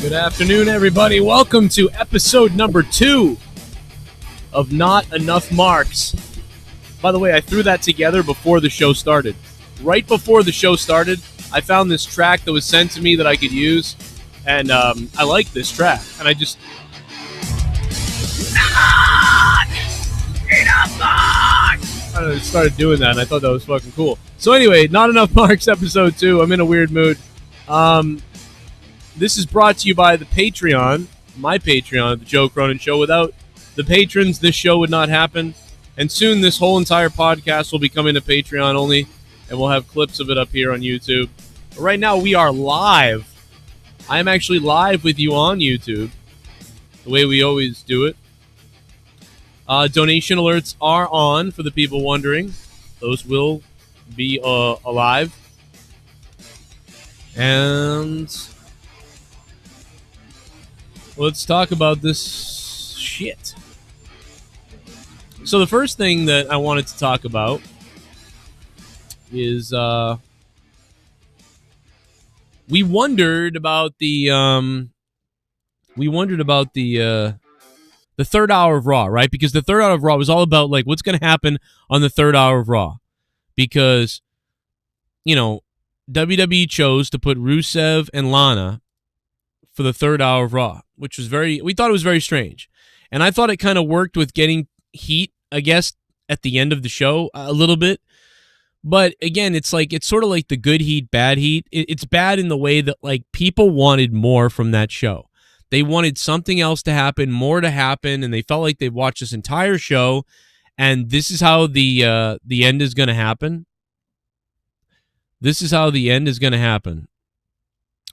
Good afternoon, everybody. Welcome to episode number 2 of Not Enough Marks. By the way, I threw that together before the show started. Right before the show started, I found this track that was sent to me that I could use, and I like this track. And I just... Not Enough Marks! I started doing that, and I thought that was fucking cool. So anyway, Not Enough Marks, episode 2. I'm in a weird mood. This is brought to you by the Patreon, my Patreon, The Joe Cronin Show. Without the patrons, this show would not happen. And soon this whole entire podcast will be coming to Patreon only, and we'll have clips of it up here on YouTube. But right now, we are live. I am actually live with you on YouTube, the way we always do it. Donation alerts are on, for the people wondering. Those will be alive. And... let's talk about this shit. So the first thing that I wanted to talk about is we wondered about the third hour of Raw, right? Because the third hour of Raw was all about like what's going to happen on the third hour of Raw, because you know WWE chose to put Rusev and Lana for the third hour of Raw, which was we thought it was very strange. And I thought it kind of worked with getting heat, I guess, at the end of the show a little bit. But again, it's sort of like the good heat, bad heat. It's bad in the way that like people wanted more from that show. They wanted something else to happen, more to happen, and they felt like they'd watched this entire show, and this is how the end is going to happen. This is how the end is going to happen.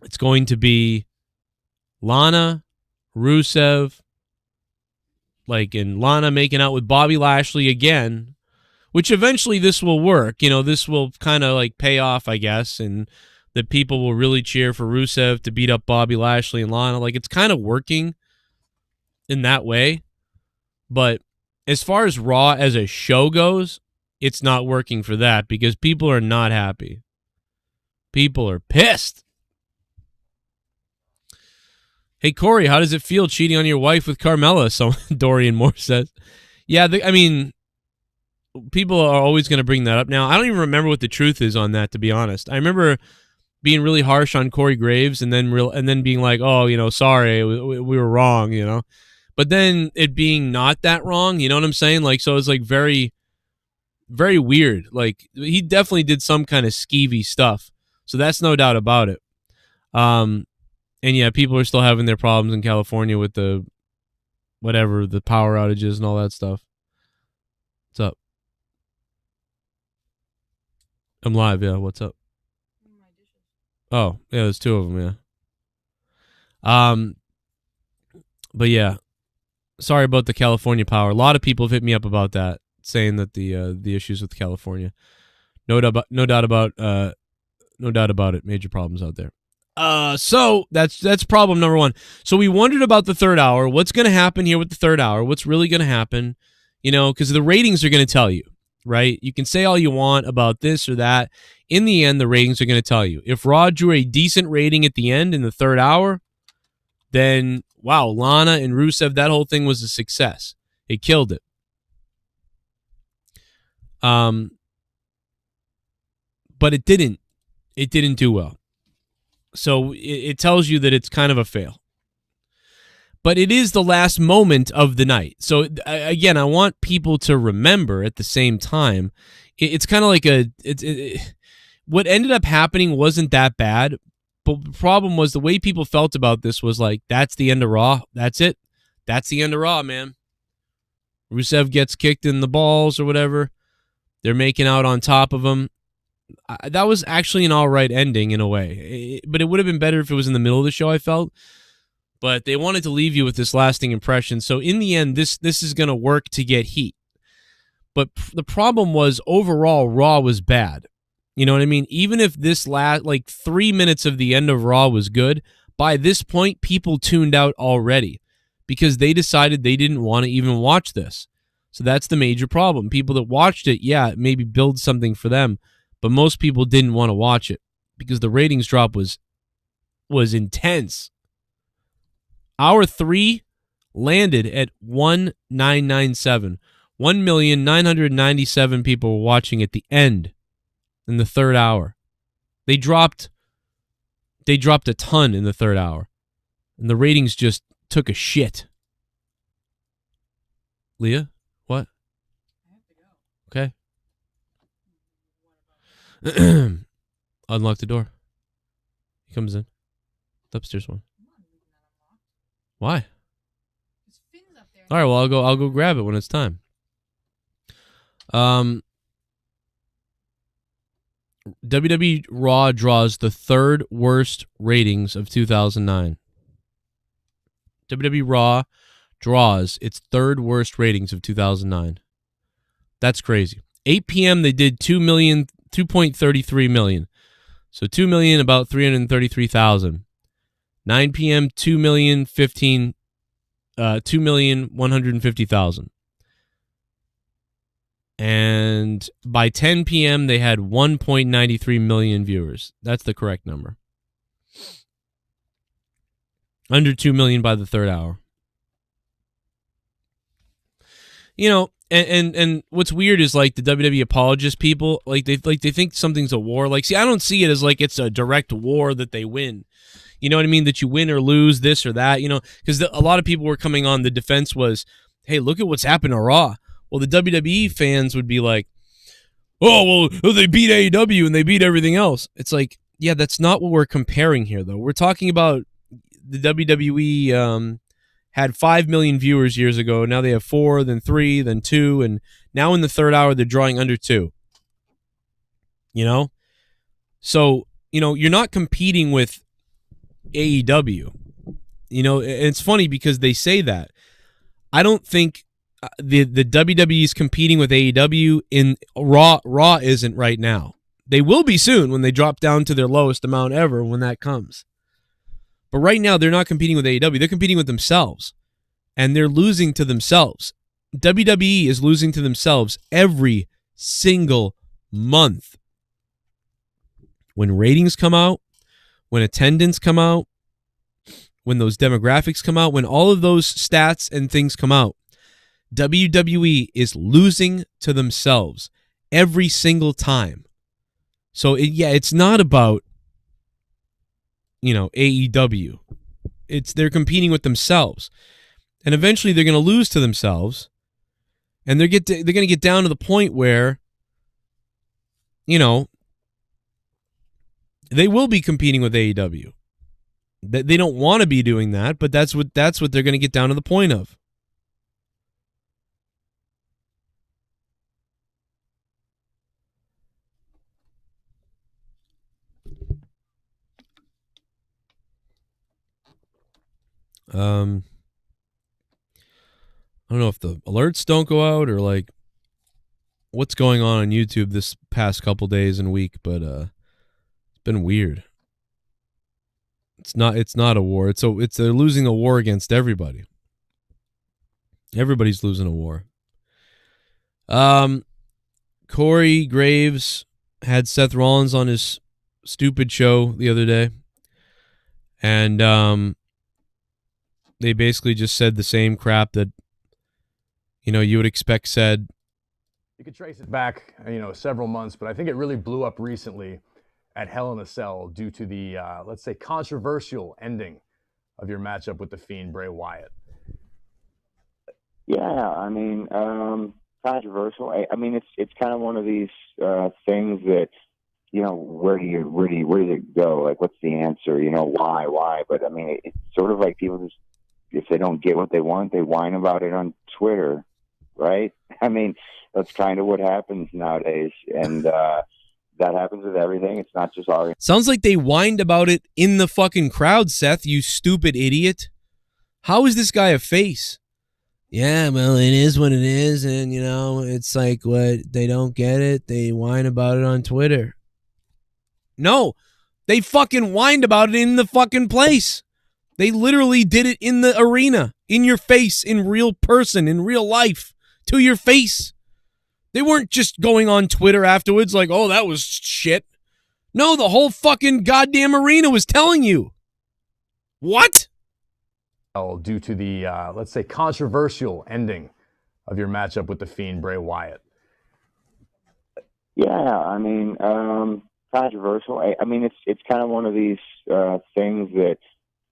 It's going to be Lana, Rusev, and Lana making out with Bobby Lashley again, which eventually this will work. You know, this will kind of like pay off, I guess, and that people will really cheer for Rusev to beat up Bobby Lashley and Lana. Like, it's kind of working in that way. But as far as Raw as a show goes, it's not working for that because people are not happy. People are pissed. Hey, Corey, how does it feel cheating on your wife with Carmella? So Dorian Moore says. Yeah, I mean, people are always going to bring that up. Now, I don't even remember what the truth is on that, to be honest. I remember being really harsh on Corey Graves and then being like, oh, you know, sorry, we were wrong, you know. But then it being not that wrong, you know what I'm saying? Like, so it's like very, very weird. Like, he definitely did some kind of skeevy stuff. So that's no doubt about it. And yeah, people are still having their problems in California with the power outages and all that stuff. What's up? I'm live, yeah. What's up? Oh, yeah, there's 2 of them, yeah. But yeah, sorry about the California power. A lot of people have hit me up about that, saying that the issues with California. No doubt about it. Major problems out there. So that's problem number 1. So we wondered about the third hour. What's going to happen here with the third hour? What's really going to happen? You know, because the ratings are going to tell you, right? You can say all you want about this or that. In the end, the ratings are going to tell you. If Raw drew a decent rating at the end in the third hour, then, wow, Lana and Rusev, that whole thing was a success. It killed it. But it didn't. It didn't do well. So it tells you that it's kind of a fail. But it is the last moment of the night. So again, I want people to remember at the same time, it's kind of like what ended up happening wasn't that bad. But the problem was the way people felt about this was like, that's the end of Raw. That's it. That's the end of Raw, man. Rusev gets kicked in the balls or whatever. They're making out on top of him. That was actually an all right ending in a way, but it would have been better if it was in the middle of the show, I felt. But they wanted to leave you with this lasting impression. So in the end, this is going to work to get heat. But the problem was overall, Raw was bad. You know what I mean? Even if this last 3 minutes of the end of Raw was good, by this point, people tuned out already because they decided they didn't want to even watch this. So that's the major problem. People that watched it, yeah, maybe build something for them. But most people didn't want to watch it because the ratings drop was intense. Hour 3 landed at 1997. 1,997 people were watching at the end in the third hour. They dropped a ton in the third hour. And the ratings just took a shit. Leah? What? Okay. Unlock the door. He comes in. The upstairs one. Why? All right, well, I'll go grab it when it's time. WWE Raw draws the third worst ratings of 2009. WWE Raw draws its third worst ratings of 2009. That's crazy. 8 p.m. they did 2.33 million. So 2 million, about 333,000. 9 p.m. 2,150,000. And by 10 p.m. they had 1.93 million viewers. That's the correct number. Under 2 million by the third hour. You know, and what's weird is like the WWE apologist people, like they think something's a war. Like, see, I don't see it as like it's a direct war that they win. You know what I mean? That you win or lose this or that, you know, because a lot of people were coming on. The defense was, hey, look at what's happened to Raw. Well, the WWE fans would be like, oh, well, they beat AEW and they beat everything else. It's like, yeah, that's not what we're comparing here, though. We're talking about the WWE had 5 million viewers years ago. Now they have 4, then 3, then 2, and now in the third hour they're drawing under 2. You know? So, you know, you're not competing with AEW. You know, it's funny because they say that. I don't think the WWE is competing with AEW in Raw. Raw isn't right now. They will be soon when they drop down to their lowest amount ever when that comes. But right now they're not competing with AEW. They're competing with themselves. And they're losing to themselves. WWE is losing to themselves every single month. When ratings come out, when attendance come out, when those demographics come out, when all of those stats and things come out, WWE is losing to themselves every single time. So, it's not about, you know, AEW. They're competing with themselves. And eventually they're going to lose to themselves. And they're going to get down to the point where, you know, they will be competing with AEW. They don't want to be doing that, but that's what they're going to get down to the point of. I don't know if the alerts don't go out or like what's going on YouTube this past couple days and week, but it's been weird. It's not a war. They're losing a war against everybody. Everybody's losing a war. Corey Graves had Seth Rollins on his stupid show the other day, and they basically just said the same crap that, you know, you would expect said. You could trace it back, you know, several months, but I think it really blew up recently at Hell in a Cell due to the, let's say, controversial ending of your matchup with the Fiend, Bray Wyatt. Yeah, I mean, controversial. I mean, it's kind of one of these things that, you know, where does it go? Like, what's the answer? You know, why? But I mean, it's sort of like people just, if they don't get what they want, they whine about it on Twitter, right? I mean, that's kind of what happens nowadays, and that happens with everything. It's not just our. Sounds like they whined about it in the fucking crowd, Seth, you stupid idiot. How is this guy a face? Yeah, well, it is what it is, and, you know, it's like what they don't get it, they whine about it on Twitter. No, they fucking whined about it in the fucking place. They literally did it in the arena, in your face, in real person, in real life, to your face. They weren't just going on Twitter afterwards like, oh, that was shit. No, the whole fucking goddamn arena was telling you. What? due to the, let's say, controversial ending of your matchup with the Fiend, Bray Wyatt. Yeah, I mean, controversial. I mean, it's kind of one of these things that,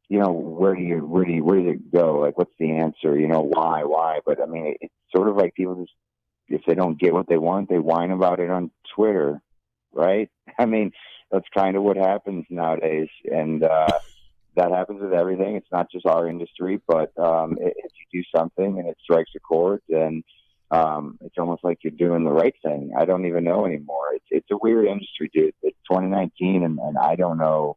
you know, where does it go? Like, what's the answer? You know, why? But I mean, it's sort of like people just, if they don't get what they want, they whine about it on Twitter, right? I mean, that's kind of what happens nowadays, and that happens with everything. It's not just our industry, but if you do something and it strikes a chord, then it's almost like you're doing the right thing. I don't even know anymore. It's a weird industry, dude. It's 2019, and I don't know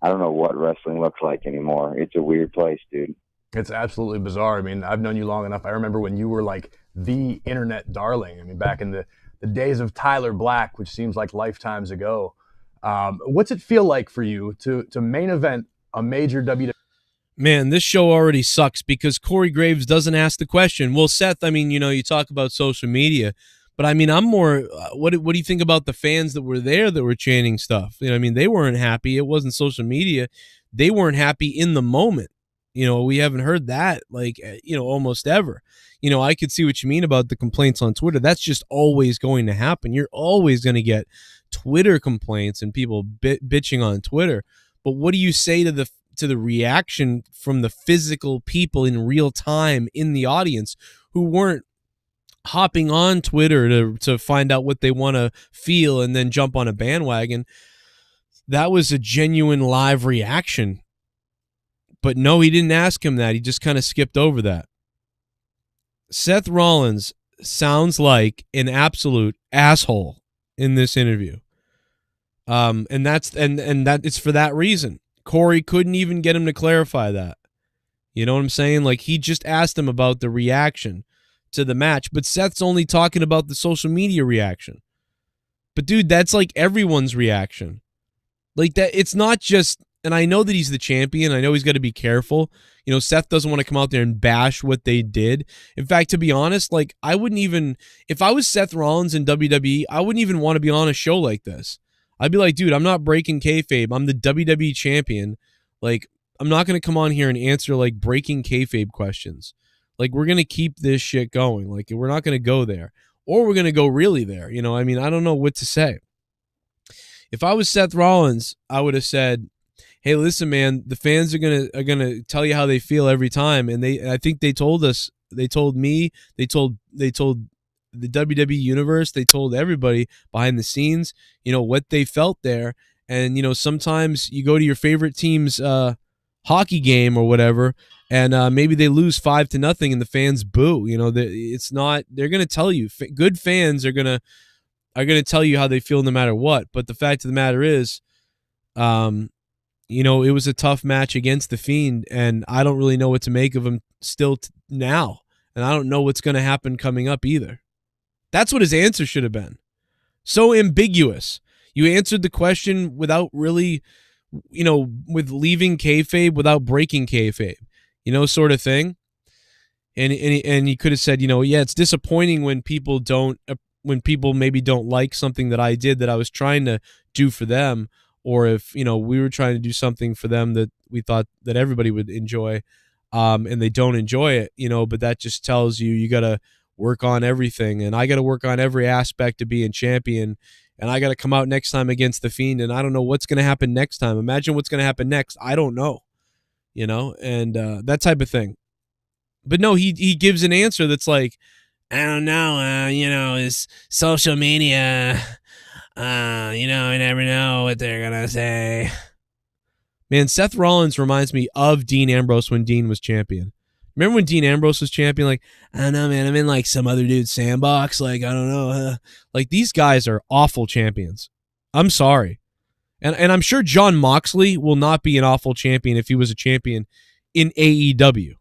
what wrestling looks like anymore. It's a weird place, dude. It's absolutely bizarre. I mean, I've known you long enough. I remember when you were like the internet darling. I mean, back in the days of Tyler Black, which seems like lifetimes ago. What's it feel like for you to main event a major WWE? Man, this show already sucks because Corey Graves doesn't ask the question. Well, Seth, I mean, you know, you talk about social media, but I mean, I'm more, what do you think about the fans that were there that were chanting stuff? You know, I mean, they weren't happy. It wasn't social media. They weren't happy in the moment. You know, we haven't heard that, like, you know, almost ever. You know, I could see what you mean about the complaints on Twitter. That's just always going to happen. You're always going to get Twitter complaints and people bitching on Twitter. But what do you say to the reaction from the physical people in real time in the audience who weren't hopping on Twitter to find out what they want to feel and then jump on a bandwagon? That was a genuine live reaction. But no, he didn't ask him that. He just kind of skipped over that. Seth Rollins sounds like an absolute asshole in this interview. And that it's for that reason. Corey couldn't even get him to clarify that. You know what I'm saying? Like, he just asked him about the reaction to the match, but Seth's only talking about the social media reaction. But dude, that's like everyone's reaction. Like, that, it's not just, and I know that he's the champion. I know he's got to be careful. You know, Seth doesn't want to come out there and bash what they did. In fact, to be honest, like, I wouldn't even, if I was Seth Rollins in WWE, I wouldn't even want to be on a show like this. I'd be like, dude, I'm not breaking kayfabe. I'm the WWE champion. Like, I'm not going to come on here and answer, like, breaking kayfabe questions. Like, we're going to keep this shit going. Like, we're not going to go there. Or we're going to go really there. You know, I mean, I don't know what to say. If I was Seth Rollins, I would have said, hey, listen, man, the fans are gonna tell you how they feel every time, and I think they told us, they told me, they told the WWE universe, they told everybody behind the scenes, you know, what they felt there. And you know, sometimes you go to your favorite team's hockey game or whatever, and maybe they lose 5-0 and the fans boo. You know, it's not, they're gonna tell you, good fans are gonna tell you how they feel no matter what. But the fact of the matter is, you know, it was a tough match against the Fiend, and I don't really know what to make of him still now. And I don't know what's going to happen coming up either. That's what his answer should have been. So ambiguous. You answered the question without really, you know, with leaving kayfabe, without breaking kayfabe, you know, sort of thing. And he could have said, you know, yeah, it's disappointing when people maybe don't like something that I did that I was trying to do for them. Or if, you know, we were trying to do something for them that we thought that everybody would enjoy, and they don't enjoy it, you know, but that just tells you got to work on everything. And I got to work on every aspect of being champion. And I got to come out next time against the Fiend. And I don't know what's going to happen next time. Imagine what's going to happen next. I don't know, you know, and that type of thing. But no, he gives an answer that's like, I don't know, you know, it's social media. You know, I never know what they're going to say. Man, Seth Rollins reminds me of Dean Ambrose when Dean was champion. Remember when Dean Ambrose was champion? Like, I don't know, man, I'm in like some other dude's sandbox. Like, I don't know. Like, these guys are awful champions. I'm sorry. And I'm sure Jon Moxley will not be an awful champion if he was a champion in AEW.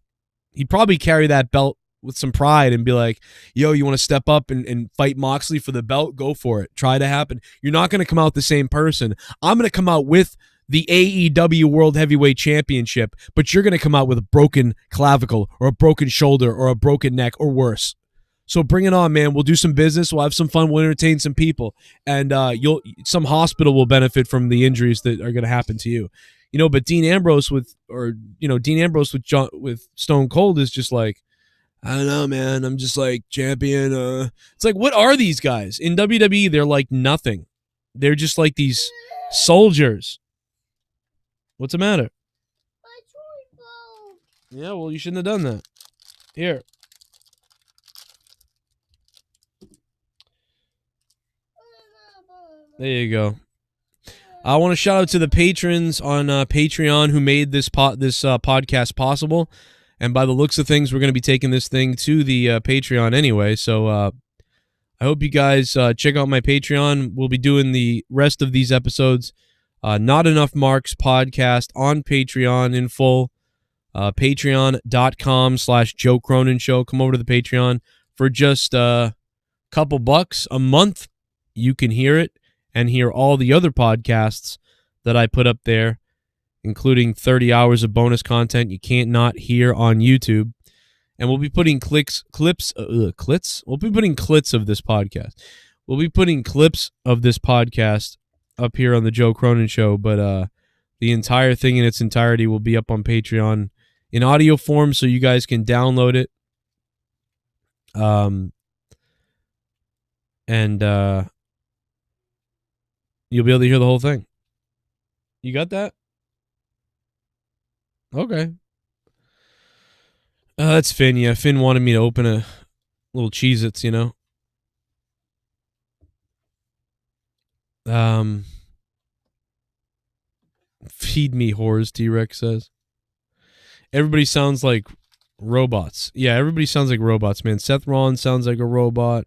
He'd probably carry that belt with some pride and be like, yo, you want to step up and fight Moxley for the belt? Go for it. Try to happen. You're not going to come out the same person. I'm going to come out with the AEW World Heavyweight Championship, but you're going to come out with a broken clavicle or a broken shoulder or a broken neck or worse. So bring it on, man. We'll do some business. We'll have some fun. We'll entertain some people. And some hospital will benefit from the injuries that are going to happen to you. But Dean Ambrose with Stone Cold is just like, I don't know, man. I'm just like champion. It's like, what are these guys in WWE? They're like nothing. They're just like these soldiers. What's the matter? Yeah, well, you shouldn't have done that. Here. There you go. I want to shout out to the patrons on Patreon who made this podcast possible. And by the looks of things, we're going to be taking this thing to the Patreon anyway. So I hope you guys check out my Patreon. We'll be doing the rest of these episodes. Not Enough Marks podcast on Patreon in full. Patreon.com/Joe Cronin Show. Come over to the Patreon for just a couple bucks a month. You can hear it and hear all the other podcasts that I put up there, including 30 hours of bonus content you can't not hear on YouTube. And we'll be putting clips of this podcast. We'll be putting clips of this podcast up here on the Joe Cronin Show, but the entire thing in its entirety will be up on Patreon in audio form, so you guys can download it. And you'll be able to hear the whole thing. You got that? Okay. That's Finn. Yeah, Finn wanted me to open a little Cheez-Its, Feed me whores, T-Rex says. Everybody sounds like robots. Yeah, everybody sounds like robots, man. Seth Rollins sounds like a robot.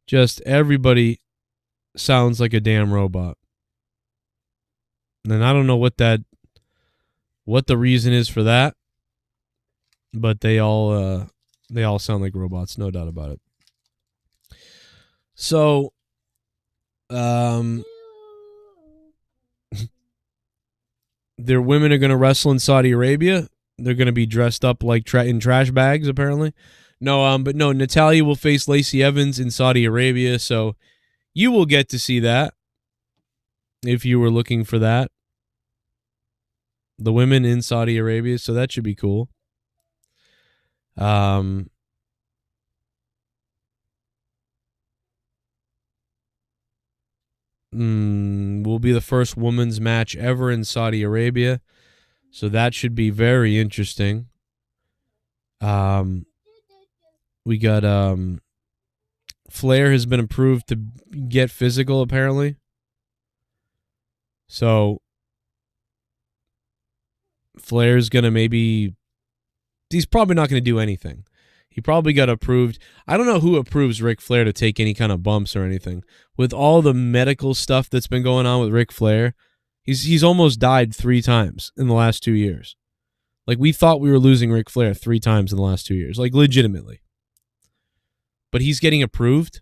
Just everybody sounds like a damn robot. And I don't know what the reason is for that, but they all sound like robots, no doubt about it. So, their women are going to wrestle in Saudi Arabia. They're going to be dressed up like in trash bags, apparently. But Natalyia will face Lacey Evans in Saudi Arabia, so you will get to see that if you were looking for that. The women in Saudi Arabia, so that should be cool. Will be the first women's match ever in Saudi Arabia, so that should be very interesting. We got Flair has been approved to get physical, apparently. So Flair's gonna he's probably not gonna do anything. He probably got approved. I don't know who approves Ric Flair to take any kind of bumps or anything. With all the medical stuff that's been going on with Ric Flair, he's almost died 3 times in the last 2 years. Like, we thought we were losing Ric Flair 3 times in the last 2 years, like legitimately. But he's getting approved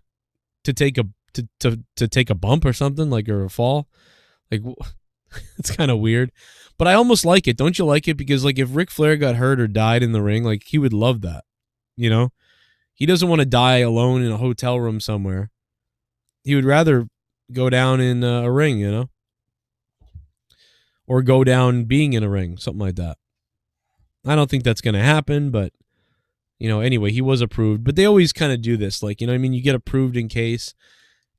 to take a bump or something, like, or a fall. Like, it's kind of weird. But I almost like it. Don't you like it? Because, like, if Ric Flair got hurt or died in the ring, like, he would love that. He doesn't want to die alone in a hotel room somewhere. He would rather go down in a ring, or go down being in a ring, something like that. I don't think that's going to happen, but, anyway, he was approved. But they always kind of do this. Like, you get approved in case,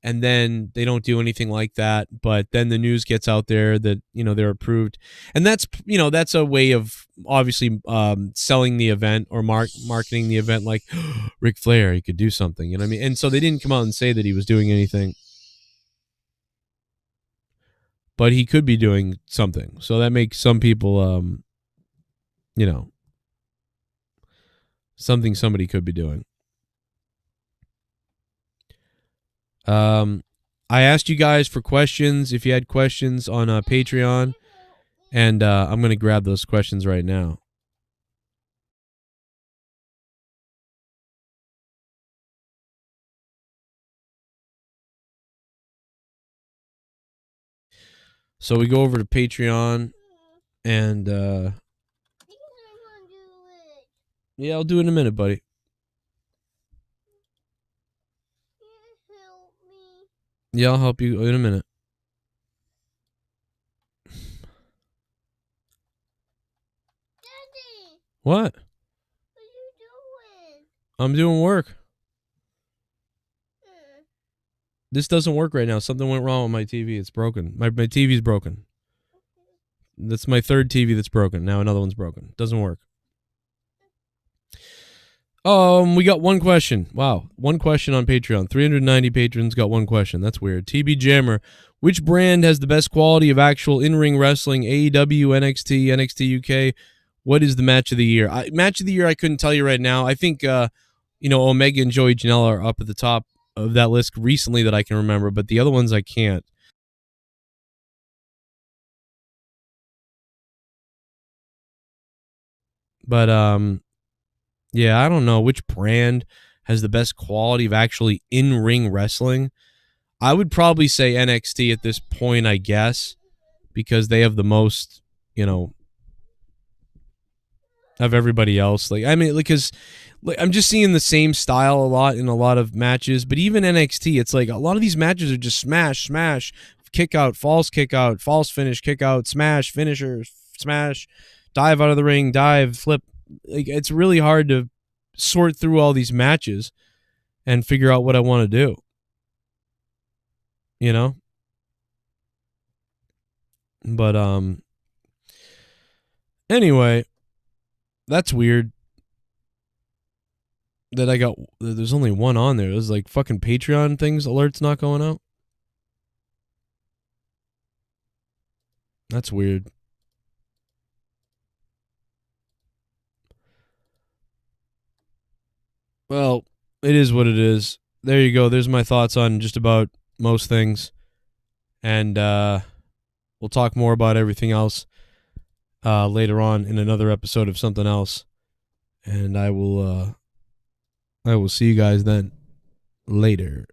and then they don't do anything like that. But then the news gets out there that, they're approved. And that's a way of obviously selling the event or marketing the event like, Ric Flair, he could do something. You know what I mean? And so they didn't come out and say that he was doing anything. But he could be doing something. So that makes some people, something somebody could be doing. I asked you guys for questions, if you had questions on Patreon, and I'm going to grab those questions right now. So we go over to Patreon, and yeah, I'll do it in a minute, buddy. Yeah, I'll help you in a minute. What? I'm doing work. This doesn't work right now. Something went wrong with my TV. It's broken. My TV's broken. That's my third TV that's broken. Now another one's broken. Doesn't work. We got one question. Wow. One question on Patreon. 390 patrons got one question. That's weird. TB Jammer. Which brand has the best quality of actual in-ring wrestling? AEW, NXT, NXT UK? What is the match of the year? Match of the year, I couldn't tell you right now. I think, Omega and Joey Janela are up at the top of that list recently that I can remember, but the other ones I can't. But, yeah, I don't know which brand has the best quality of actually in-ring wrestling. I would probably say NXT at this point, I guess, because they have the most, of everybody else. Because I'm just seeing the same style a lot in a lot of matches, but even NXT, it's like a lot of these matches are just smash, kick out, false finish, kick out, smash, finisher, smash, dive out of the ring, dive, flip. Like, it's really hard to sort through all these matches and figure out what I want to do. But anyway, that's weird that there's only one on there. There's like fucking Patreon things, alerts not going out. That's weird. Well, it is what it is. There you go. There's my thoughts on just about most things. And we'll talk more about everything else later on in another episode of something else. And I will see you guys then later.